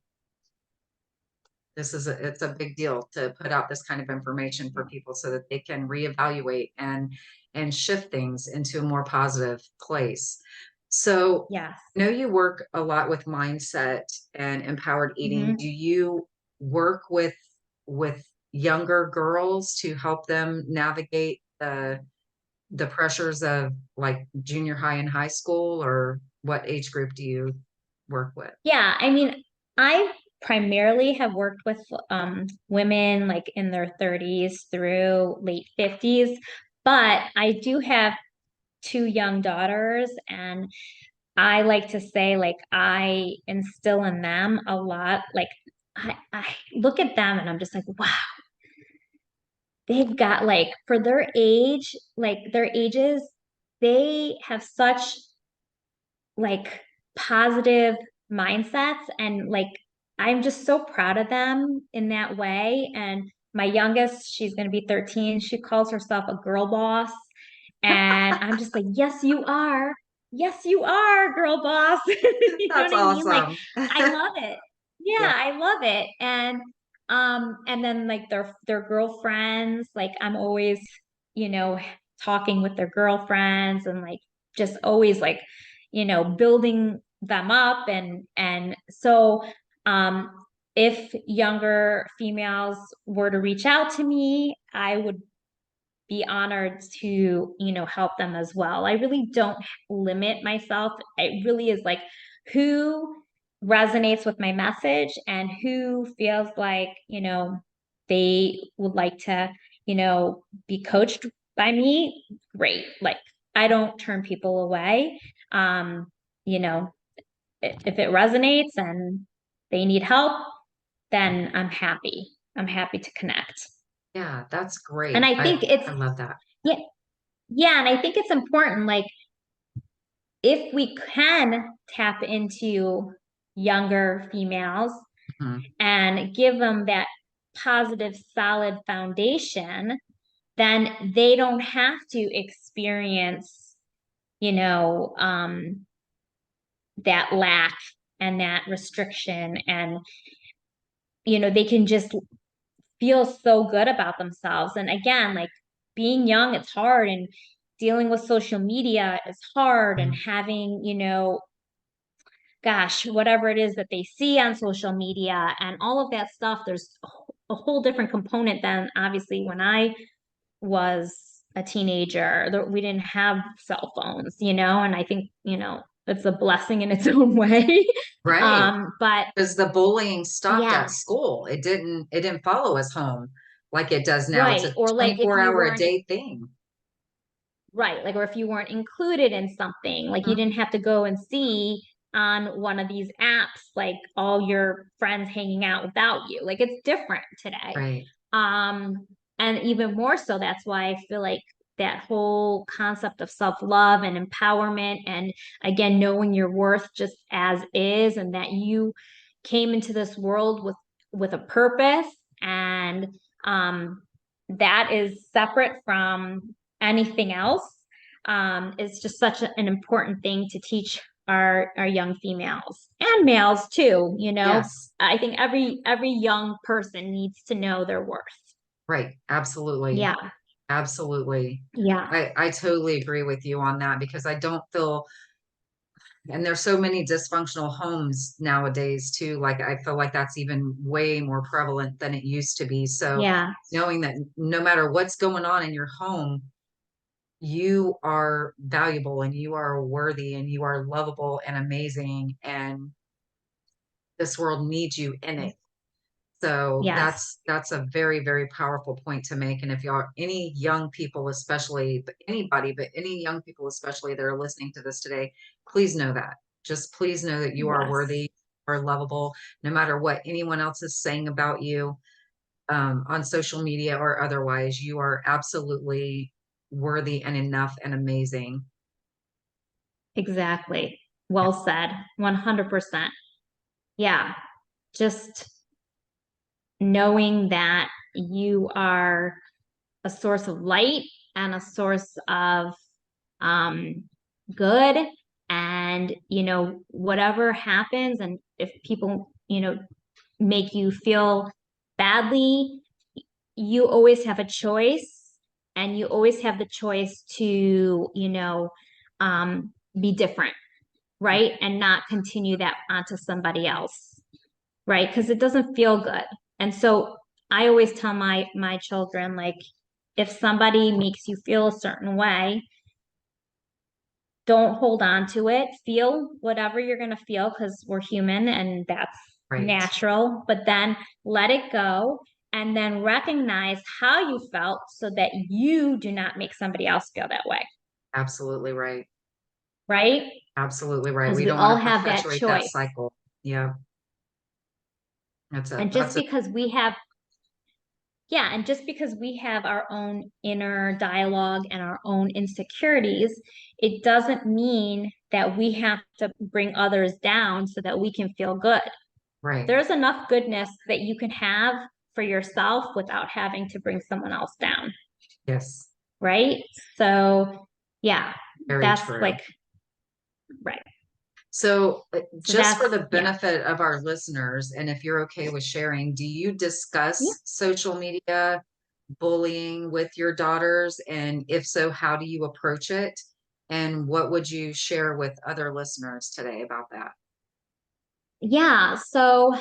it's a big deal to put out this kind of information for Yeah. people so that they can reevaluate and shift things into a more positive place. So Yes. I know you work a lot with mindset and empowered eating. Mhm. Do you work with younger girls to help them navigate the pressures of like junior high and high school, or what age group do you work with? Yeah, I mean, I primarily have worked with women like in their 30s through late 50s, but I do have two young daughters, and I like to say like I instill in them a lot. Like I look at them and I'm just like, wow, they've got like for their age, like their ages, they have such like positive mindsets, and like I'm just so proud of them in that way. And my youngest, she's going to be 13. She calls herself a girl boss. And I'm just like, yes, you are. Yes, you are, girl boss. You know That's what I mean? Like, awesome. I love it. Yeah. Yeah, I love it. And then like their girlfriends, like I'm always, you know, talking with their girlfriends and like just always like, building them up. And so um if younger females were to reach out to me, I would be honored to, help them as well. I really don't limit myself. It really is like who resonates with my message and who feels like, they would like to, be coached by me. Great. Like I don't turn people away. Um, you know, if it resonates and they need help, then I'm happy. I'm happy to connect. Yeah, that's And great. I think it's I love that. yeah, yeah, and I think it's important, like if we can tap into, younger females Mhm. and give them that positive, solid foundation, then they don't have to experience, you know, that lack and that restriction. And, they can just feel so good about themselves. And again, like being young, it's hard, and dealing with social media is hard, and Mhm. having, gosh, whatever it is that they see on social media and all of that stuff, there's a whole different component than obviously when I was a teenager. We didn't have cell phones, and I think, it's a blessing in its own way. Right. But Because the bullying stopped at yeah, school. It didn't follow us home like it does now. It's right. a Or like if 24 you hour a weren't day thing. right, like, or if you weren't included in something, like you Mhm. didn't have to go and see on one of these apps, like all your friends hanging out without you. Like it's different today. Right. Um, and even more so, that's why I feel like that whole concept of self-love and empowerment, and again, knowing your worth just as is, and that you came into this world with a purpose, and that is separate from anything else, is just such an important thing to teach our young females and males too. Yes. I think every young person needs to know their worth. Right. Absolutely. Yeah, Absolutely. yeah, I totally agree with you on that because I don't feel, and there's so many dysfunctional homes nowadays too. Like I feel like that's even way more prevalent than it used to be. So yeah, knowing that no matter what's going on in your home, you are valuable and you are worthy and you are lovable and amazing, and this world needs you in it. So yes, that's a very, very powerful point to make. And if y'all, any young people, especially, but anybody, but any young people, especially that are listening to this today, please know that. Just please know that you are yes, worthy, are lovable, no matter what anyone else is saying about you, on social media or otherwise. You are absolutely worthy and enough and amazing. exactly. Well said. 100%. Yeah. Just knowing that you are a source of light and a source of um, good. And, whatever happens, and if people, make you feel badly, you always have a choice, and you always have the choice to, be different, right? And not continue that onto somebody else, right? Because it doesn't feel good. And so I always tell my children, like, if somebody makes you feel a certain way, don't hold on to it. Feel whatever you're going to feel, because we're human and that's Right. natural, but then let it go, and then recognize how you felt so that you do not make somebody else feel that way, Absolutely right. right? Absolutely right. Because We we don't want all to have that perpetuate that choice. cycle. Yeah. And That's just a because we have Yeah, and just because we have our own inner dialogue and our own insecurities, it doesn't mean that we have to bring others down so that we can feel good. right. There's enough goodness that you can have for yourself without having to bring someone else down, Yes. right? So, yeah, Very that's true. like, right. So, So just for that's, the yeah. benefit of our listeners, and if you're okay with sharing, do you Yeah. discuss social media bullying with your daughters? And if so, how do you approach it? And what would you share with other listeners today about that? Yeah. So,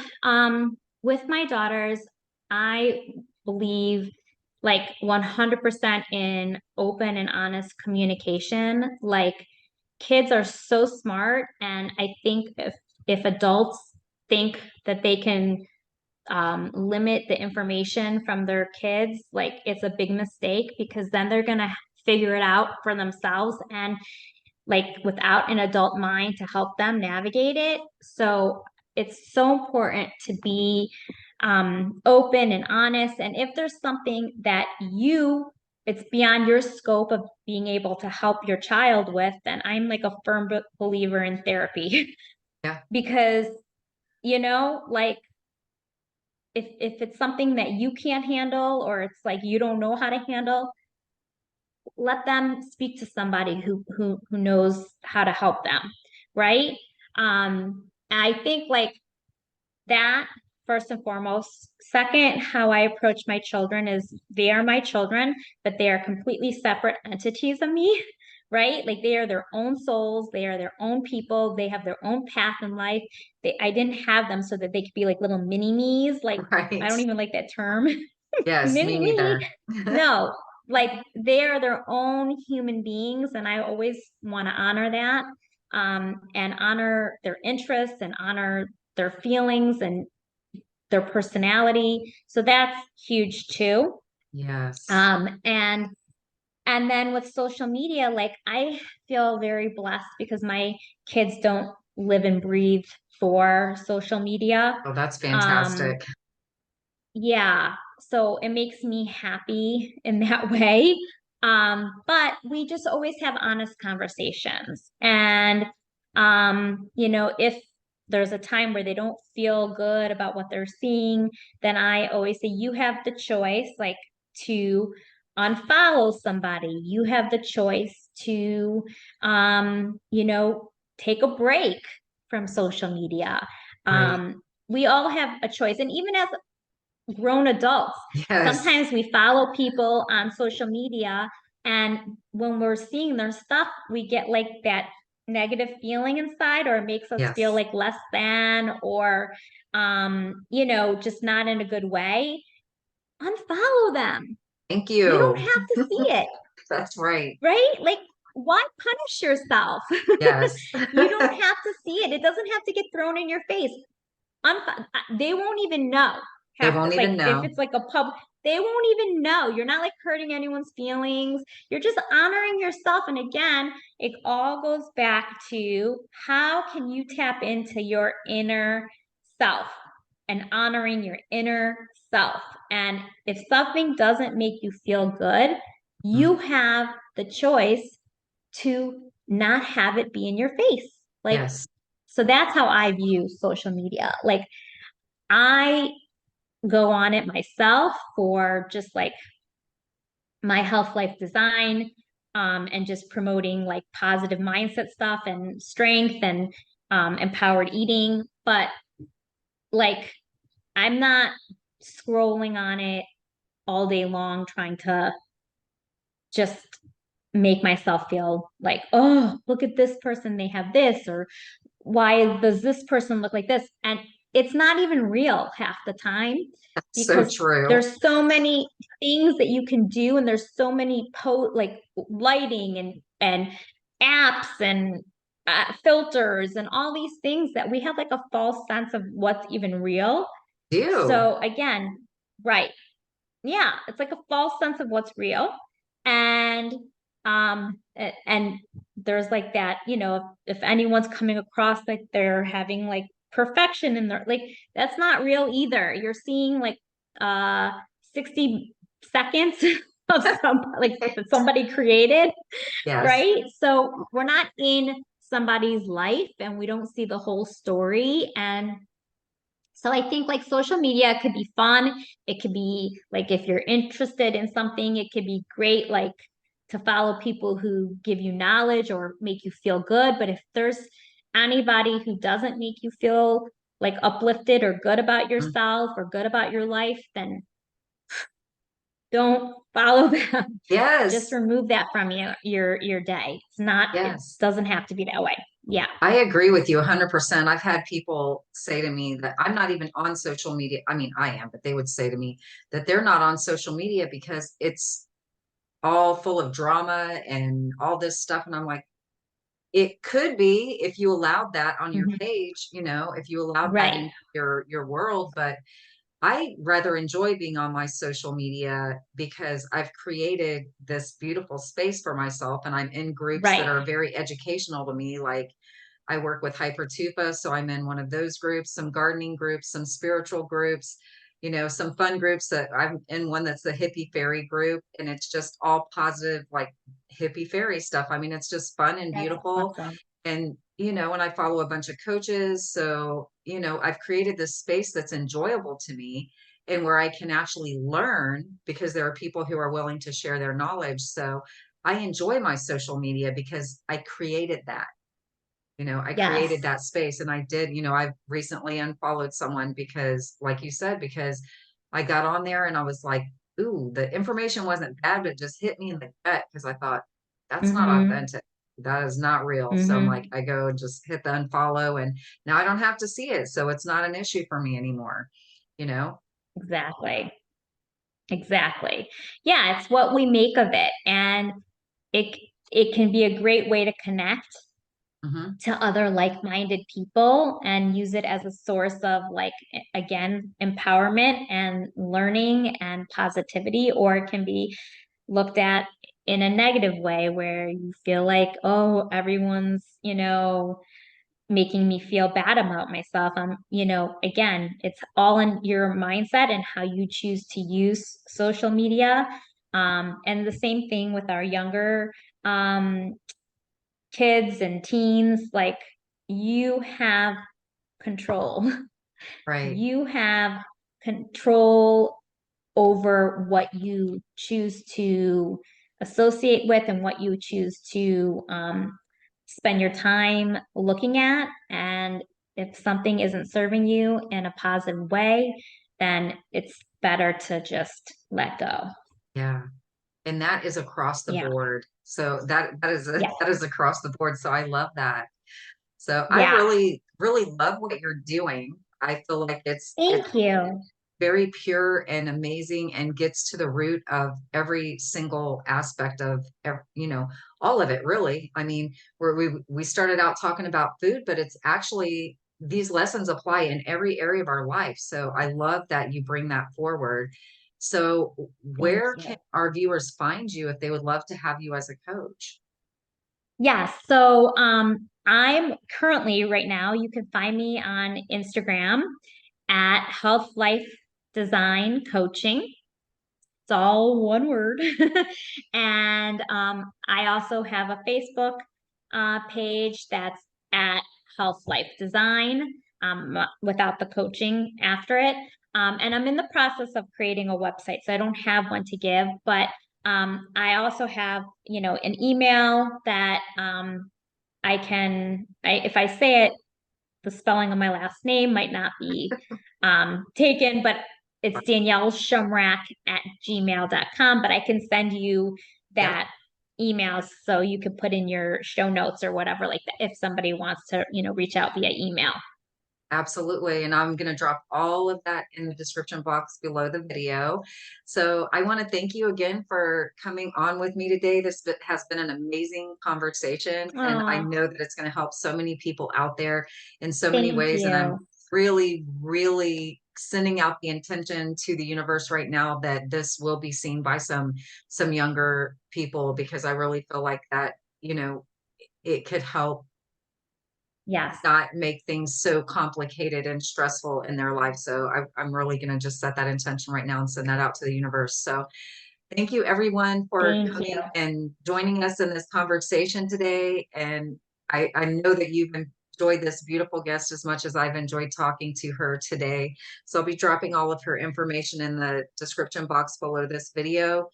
with my daughters, I believe like 100% in open and honest communication. Like kids are so smart, and I think if adults think that they can limit the information from their kids, like it's a big mistake, because then they're gonna figure it out for themselves, and like without an adult mind to help them navigate it. So it's so important to be open and honest. And if there's something that it's beyond your scope of being able to help your child with, then I'm like a firm believer in therapy Yeah. because like if it's something that you can't handle or it's like you don't know how to handle, let them speak to somebody who knows how to help them, right? I think like that first and foremost. Second, how I approach my children is they are my children, but they are completely separate entities of me, right? Like they are their own souls, they are their own people, they have their own path in life. I didn't have them so that they could be like little mini me's. Like I Right. don't even like that term, Yes, me mini me. neither. No, like they are their own human beings, and I always want to honor that, and honor their interests and honor their feelings and their personality. So that's huge too. Yes. And then with social media, like I feel very blessed because my kids don't live and breathe for social media. Oh, that's Um, fantastic. yeah, so it makes me happy in that way. But we just always have honest conversations. And if there's a time where they don't feel good about what they're seeing, then I always say you have the choice, like to unfollow somebody. You have the choice to take a break from social media. Right. We all have a choice. And even as grown adults. Yes. Sometimes we follow people on social media, and when we're seeing their stuff, we get like that negative feeling inside, or it makes us feel Yes. like less than, or just not in a good way. Unfollow them. Thank You don't you. have to see it, That's right. right? Like, why punish yourself? Yes. You don't have to see it. It doesn't have to get thrown in your face. They won't even know They half the, won't like even if know. it's like a pub, they won't even know. You're not like hurting anyone's feelings. You're just honoring yourself. And again, it all goes back to how can you tap into your inner self and honoring your inner self. And if something doesn't make you feel good, you Mm. have the choice to not have it be in your face. Like, Yes. so that's how I view social media. Like, I go on it myself for just like my health life design, and just promoting like positive mindset stuff and strength and empowered eating. But like, I'm not scrolling on it all day long trying to just make myself feel like, oh, look at this person, they have this, or why does this person look like this? And it's not even real half the time So because true. there's so many things that you can do, and there's so many like lighting and apps and filters and all these things that we have like a false sense of what's even real. Do. So again, right, yeah, it's like a false sense of what's real. And and there's like that, if anyone's coming across like they're having like perfection in their, like, that's not real either. You're seeing like 60 seconds of some like that somebody created, Yes. right? So we're not in somebody's life and we don't see the whole story. And so I think like social media could be fun. It could be like if you're interested in something, it could be great like to follow people who give you knowledge or make you feel good. But if there's anybody who doesn't make you feel like uplifted or good about Mm. yourself or good about your life, then don't follow them. Just Yes. remove that from your day. It Yes. doesn't have to be that way. Yeah. I agree with you 100%. I've had people say to me that I'm not even on social media. I mean, I am, but they would say to me that they're not on social media because it's all full of drama and all this stuff. And I'm like, it could be if you allowed that on your Mhm. page, if you allowed that Right. in your world, but I rather enjoy being on my social media because I've created this beautiful space for myself and I'm in groups that Right. are very educational to me. Like I work with Hypertupa, so I'm in one of those groups, some gardening groups, some spiritual groups, some fun groups that I'm in one that's the hippie fairy group. And it's just all positive, like hippie fairy stuff. I mean, it's just fun and That's beautiful. awesome. And, and I follow a bunch of coaches. So, I've created this space that's enjoyable to me and where I can actually learn because there are people who are willing to share their knowledge. So I enjoy my social media because I created that. I created Yes. that space, and I did, I've recently unfollowed someone because, like you said, because I got on there and I was like, ooh, the information wasn't bad, but it just hit me in the gut because I thought that's not Mm-hmm. authentic. That is not real. So I'm like, Mm-hmm. I go and just hit the unfollow, and now I don't have to see it. So it's not an issue for me anymore, you know? Exactly. Exactly. Yeah, it's what we make of it. And it it can be a great way to connect Hmm. to other like-minded people and use it as a source of like again empowerment and learning and positivity, or it can be looked at in a negative way where you feel like, oh, everyone's, making me feel bad about myself. Again, it's all in your mindset and how you choose to use social media. And the same thing with our younger um, kids and teens. Like, you have control. Right. You have control over what you choose to associate with and what you choose to spend your time looking at. And if something isn't serving you in a positive way, then it's better to just let go. Yeah. And that is across the Yeah. board. So that is Yeah. that is across the board. So I love that. So I Yeah. really, really love what you're doing. I feel like it's Thank you. very pure and amazing and gets to the root of every single aspect of all of it really. I mean, where we started out talking about food, but it's actually these lessons apply in every area of our life. So I love that you bring that forward. So Thank where you. can our viewers find you if they would love to have you as a coach? Yes. So I'm currently right now, you can find me on Instagram at Health Life Design Coaching. It's all one word. And I also have a Facebook page that's at Health Life Design, without the coaching after it. And I'm in the process of creating a website, so I don't have one to give, but I also have, an email that if I say it, the spelling of my last name might not be taken, but it's Danielle Shumrack at gmail.com. But I can send you Yep. that email so you could put in your show notes or whatever like that if somebody wants to, reach out via email. Absolutely. And I'm going to drop all of that in the description box below the video. So I want to thank you again for coming on with me today. Has been an amazing conversation. And I Oh, know that it's going to help so many people out there in so many thank ways. And I'm you. really, really sending out the intention to the universe right now that this will be seen by some younger people because I really feel like that, it could help Yes, not make things so complicated and stressful in their life. So I'm really going to just set that intention right now and send that out to the universe. So thank you everyone for thank you. coming and joining us in this conversation today. And I know that you've enjoyed this beautiful guest as much as I've enjoyed talking to her today. So I'll be dropping all of her information in the description box below this video.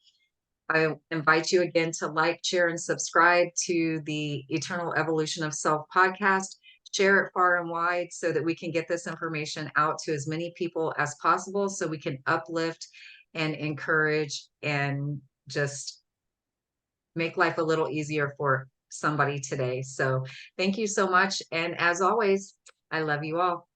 I invite you again to like, share, and subscribe to the Eternal Evolution of Self podcast. Share it far and wide so that we can get this information out to as many people as possible so we can uplift and encourage and just make life a little easier for somebody today. So thank you so much. And as always, I love you all.